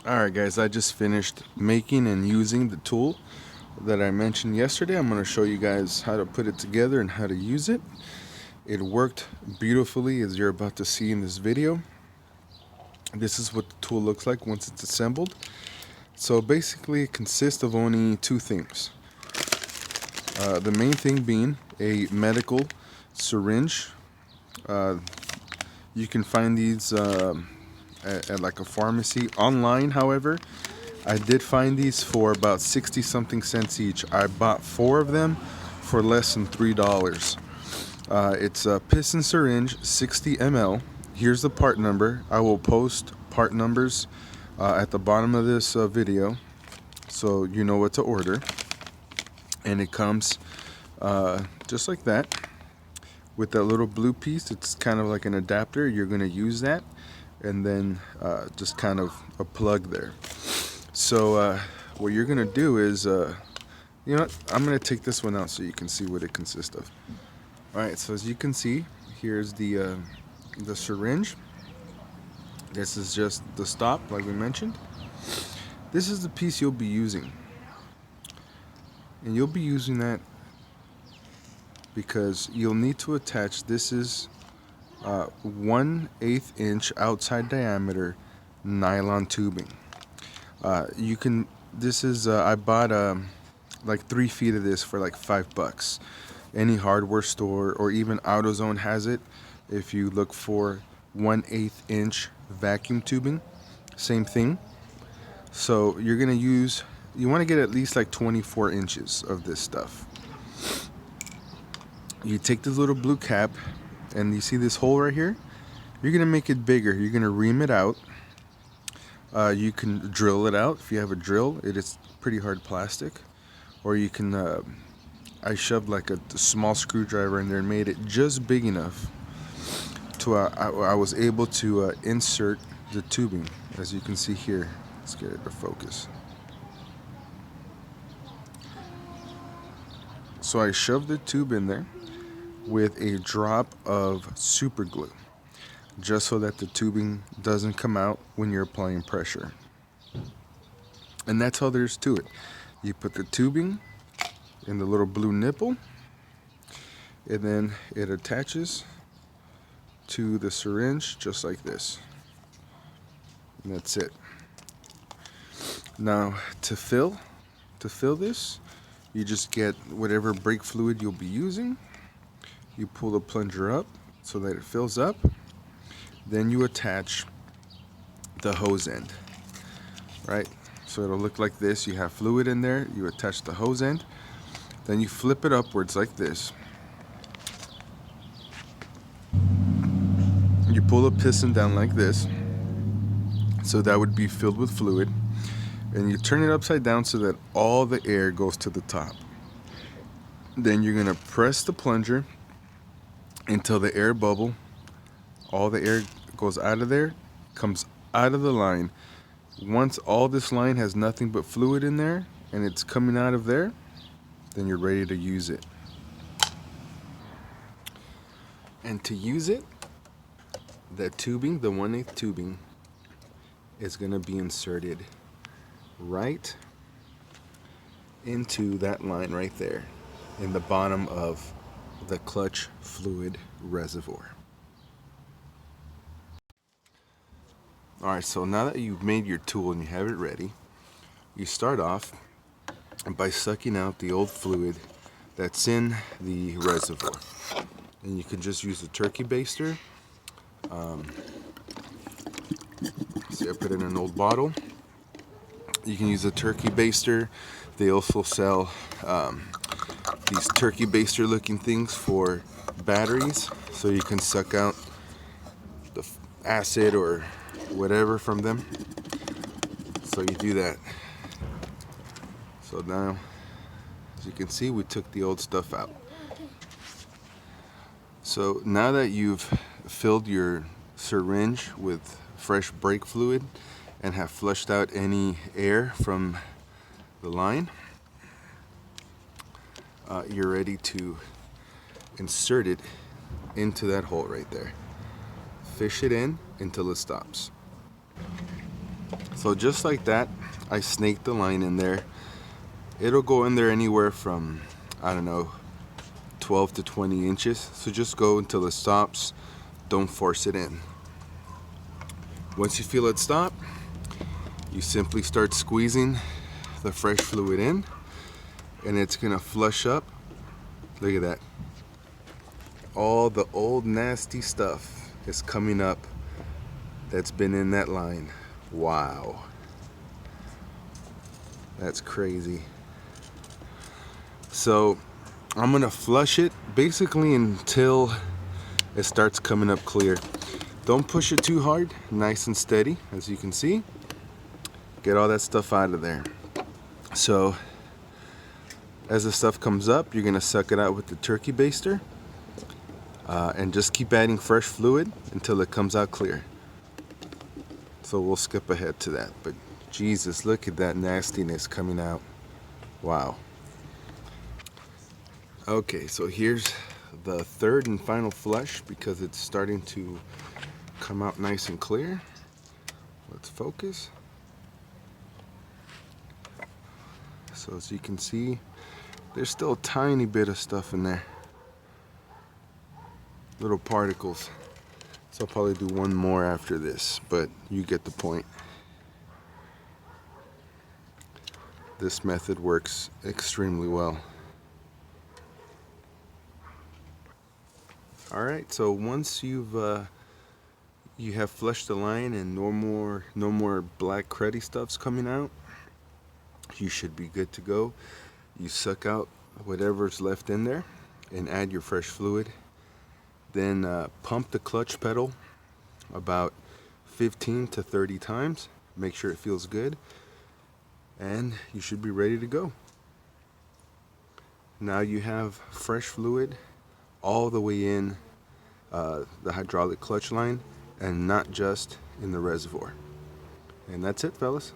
Alright guys, I just finished making and using the tool that I mentioned yesterday. I'm going to show you guys how to put it together and how to use it. It worked beautifully, as you're about to see in this video. This is what the tool looks like once it's assembled. So basically it consists of only two things. The main thing being a medical syringe. You can find these at like a pharmacy. Online, however, I did find these for about 60 something cents each. I bought 4 of them for less than $3. It's a Piston Syringe 60 ml. Here's the part number. I will post part numbers at the bottom of this video so you know what to order. And it comes just like that with that little blue piece. It's kind of like an adapter. You're going to use that, and then just kind of a plug there. So what you're going to do is, you know what? I'm going to take this one out so you can see what it consists of. Alright, so as you can see, here's the syringe. This is just the stop, like we mentioned. This is the piece you'll be using. And you'll be using that because you'll need to attach, this is 1/8 inch outside diameter nylon tubing. You can, this is, I bought like 3 feet of this for like $5. Any hardware store or even AutoZone has it. If you look for 1/8 inch vacuum tubing, same thing. So you're gonna use, you want to get at least like 24 inches of this stuff. You take this little blue cap, and you see this hole right here. You're gonna make it bigger. You're gonna ream it out. You can drill it out if you have a drill. It is pretty hard plastic. Or you can, I shoved like a small screwdriver in there and made it just big enough to I was able to insert the tubing, as you can see here. Let's get it to focus. So I shoved the tube in there with a drop of super glue, just so that the tubing doesn't come out when you're applying pressure. And that's all there is to it. You put the tubing in the little blue nipple, and then it attaches to the syringe just like this. And that's it. Now to fill this, you just get whatever brake fluid you'll be using. You pull the plunger up so that it fills up. Then you attach the hose end, right? So it'll look like this. You have fluid in there. You attach the hose end. Then you flip it upwards like this. You pull the piston down like this. So that would be filled with fluid. And you turn it upside down so that all the air goes to the top. Then you're going to press the plunger until the air bubble, all the air goes out of there, comes out of the line. Once all this line has nothing but fluid in there and it's coming out of there, then you're ready to use it. And to use it, that tubing, the 1/8 tubing, is going to be inserted right into that line right there in the bottom of the clutch fluid reservoir. Alright, so now that you've made your tool and you have it ready, you start off by sucking out the old fluid that's in the reservoir. And you can just use a turkey baster. See, I put it in an old bottle. You can use a turkey baster. They also sell these turkey baster looking things for batteries, so you can suck out the acid or whatever from them. So you do that. So now, as you can see, we took the old stuff out. So now that you've filled your syringe with fresh brake fluid and have flushed out any air from the line, you're ready to insert it into that hole right there. Fish it in until it stops. So just like that, I snaked the line in there. It'll go in there anywhere from, I don't know, 12 to 20 inches. So just go until it stops. Don't force it in. Once you feel it stop, you simply start squeezing the fresh fluid in, and it's gonna flush up. Look at that. All the old nasty stuff is coming up that's been in that line. Wow. That's crazy. So I'm gonna flush it basically until it starts coming up clear. Don't push it too hard, nice and steady, as you can see. Get all that stuff out of there. So as the stuff comes up, you're gonna suck it out with the turkey baster, and just keep adding fresh fluid until it comes out clear. So we'll skip ahead to that, but Jesus, look at that nastiness coming out. Wow. Okay, so here's the third and final flush because it's starting to come out nice and clear. Let's focus. So as you can see, there's still a tiny bit of stuff in there. Little particles. So I'll probably do one more after this, but you get the point. This method works extremely well. Alright, so once you have flushed the line and no more black cruddy stuff's coming out, you should be good to go. You suck out whatever's left in there and add your fresh fluid. Then pump the clutch pedal about 15 to 30 times. Make sure it feels good, and you should be ready to go. Now you have fresh fluid all the way in the hydraulic clutch line and not just in the reservoir. And that's it, fellas.